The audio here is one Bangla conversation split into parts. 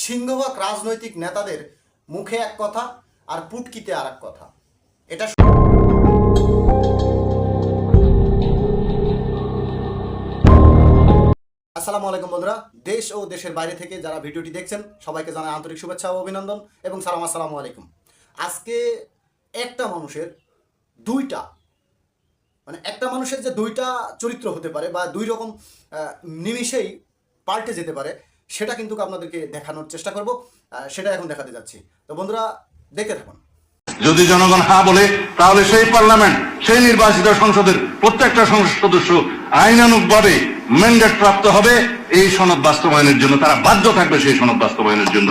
সিংহভাগ রাজনৈতিক নেতাদের মুখে এক কথা আর পুটকিতে আর এক কথা। এটা আসসালামু আলাইকুম বন্ধুরা, দেশ ও দেশের বাইরে থেকে যারা ভিডিওটি দেখছেন সবাইকে জানাই আন্তরিক শুভেচ্ছা ও অভিনন্দন এবং সালাম। আসসালামু আলাইকুম। আজকে একটা মানুষের দুইটা একটা মানুষের যে দুইটা চরিত্র হতে পারে বা দুই রকম নিমিষেই পাল্টে যেতে পারে সেটা কিন্তু আপনাদেরকে দেখানোর চেষ্টা করব। সেটা এখন দেখাতে যাচ্ছি। তো বন্ধুরা দেখতে থাকুন। যদি জনগণ হ্যাঁ বলে তাহলে সেই পার্লামেন্ট, সেই নির্বাচিত সংসদের প্রত্যেকটা সংসদ সদস্য আইনানুগভাবে ম্যান্ডেট প্রাপ্ত হবে এই সনদ বাস্তবায়নের জন্য। তারা বাধ্য থাকবে সেই সনদ বাস্তবায়নের জন্য।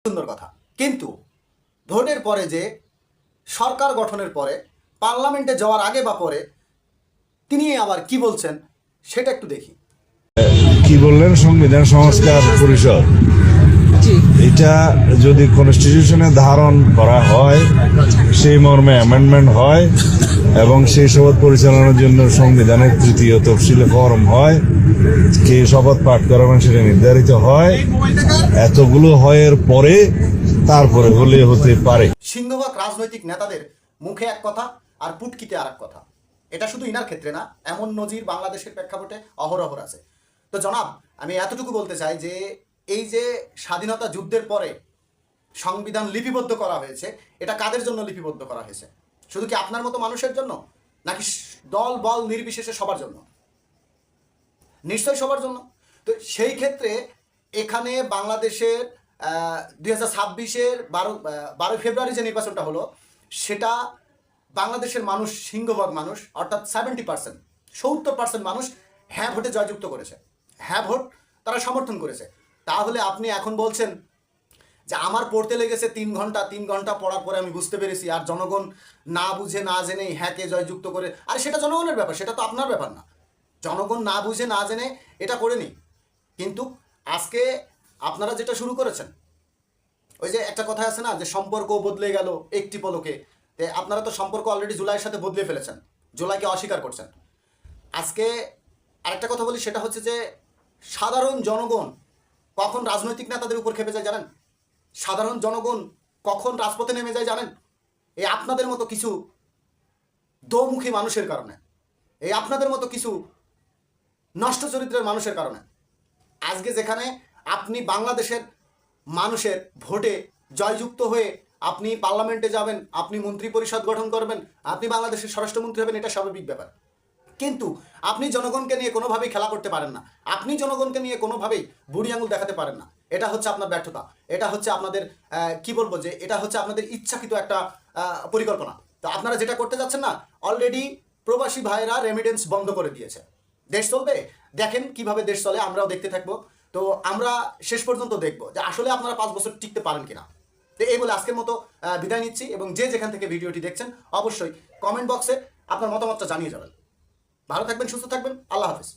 সুন্দর কথা, কিন্তু ভোটের পরে যে সরকার গঠনের পরে পার্লামেন্টে যাওয়ার আগে বা পরে তিনি আবার কি বলছেন সেটা একটু দেখি। কি বললেন? সংবিধান সংস্কার পরিষদ, এটা যদি কনস্টিটিউশনে ধারণ করা হয়, সেই মর্মে অ্যামেন্ডমেন্ট হয় এবং সেই শপথ পরিচালনার জন্য সংবিধানের তৃতীয় তফসিলে ফরম হয়, কে শপথ পাঠ করাবেন সেটা নির্ধারিত হয়, এতগুলো হয়ের পরে তারপরে হলে হতে পারে। সিংহভাগ রাজনৈতিক নেতাদের মুখে এক কথা আর পুটকিতে আর এক কথা। এটা শুধু ইনার ক্ষেত্রে না, এমন নজির বাংলাদেশের প্রেক্ষাপটে অহরহ আছে। তো জনাব, আমি এতটুকু বলতে চাই যে এই যে স্বাধীনতা যুদ্ধের পরে সংবিধান লিপিবদ্ধ করা হয়েছে, এটা কাদের জন্য লিপিবদ্ধ করা হয়েছে? শুধু কি আপনার মতো মানুষের জন্য, নাকি দল বল নির্বিশেষে সবার জন্য? নিশ্চয়ই সবার জন্য। তো সেই ক্ষেত্রে এখানে বাংলাদেশের 2026-এর 12 ফেব্রুয়ারি যে নির্বাচনটা হলো, সেটা বাংলাদেশের মানুষ, সিংহভাগ মানুষ অর্থাৎ 70% মানুষ হ্যাঁ ভোটে জয়যুক্ত করেছে। হ্যাঁ ভোট তারা সমর্থন করেছে। তাহলে আপনি এখন বলছেন যে আমার পড়তে লেগেছে 3 ঘন্টা পড়ার পরে আমি বুঝতে পেরেছি, আর জনগণ না বুঝে না জেনেই হ্যাঁকে জয়যুক্ত করে। আর সেটা জনগণের ব্যাপার, সেটা তো আপনার ব্যাপার না। জনগণ না বুঝে না জেনে এটা করেনি। কিন্তু আজকে আপনারা যেটা শুরু করেছেন, ওই যে একটা কথা আছে না, যে সম্পর্ক বদলে গেল একটি পলকে। আপনারা তো সম্পর্ক অলরেডি জুলাইয়ের সাথে বদলে ফেলেছেন, জুলাইকে অস্বীকার করছেন। আজকে আরেকটা কথা বলি, সেটা হচ্ছে যে সাধারণ জনগণ কখন রাজনৈতিক নেতাদের উপর খেপে যায় জানেন? সাধারণ জনগণ কখন রাজপথে নেমে যায় জানেন? এই আপনাদের মতো কিছু দোমুখী মানুষের কারণে, এই আপনাদের মতো কিছু নষ্ট চরিত্রের মানুষের কারণে। আজকে যেখানে আপনি বাংলাদেশের মানুষের ভোটে জয়যুক্ত হয়ে আপনি পার্লামেন্টে যাবেন, আপনি মন্ত্রী পরিষদ গঠন করবেন, আপনি বাংলাদেশের স্বরাষ্ট্রমন্ত্রী হবেন, এটা স্বাভাবিক ব্যাপার। কিন্তু আপনি জনগণকে নিয়ে কোনোভাবেই খেলা করতে পারেন না। আপনি জনগণকে নিয়ে কোনোভাবেই বুড়ি আঙুল দেখাতে পারেন না। এটা হচ্ছে আপনার ব্যর্থতা। এটা হচ্ছে আপনাদের কি বলবো, যে এটা হচ্ছে আপনাদের ইচ্ছাকৃত একটা পরিকল্পনা। তো আপনারা যেটা করতে যাচ্ছেন না, অলরেডি প্রবাসী ভাইয়েরা রেমিটেন্স বন্ধ করে দিয়েছে। দেশ চলবে, দেখেন কিভাবে দেশ চলে, আমরাও দেখতে থাকবো। তো আমরা শেষ পর্যন্ত দেখবো যে আসলে আপনারা 5 বছর টিকতে পারেন কিনা। তো এই বলে আজকের মতো বিদায় নিচ্ছি, এবং যে যেখান থেকে ভিডিওটি দেখছেন অবশ্যই কমেন্ট বক্সে আপনার মতামতটা জানিয়ে যাবেন। ভালো থাকবেন, সুস্থ থাকবেন। আল্লাহ হাফেজ।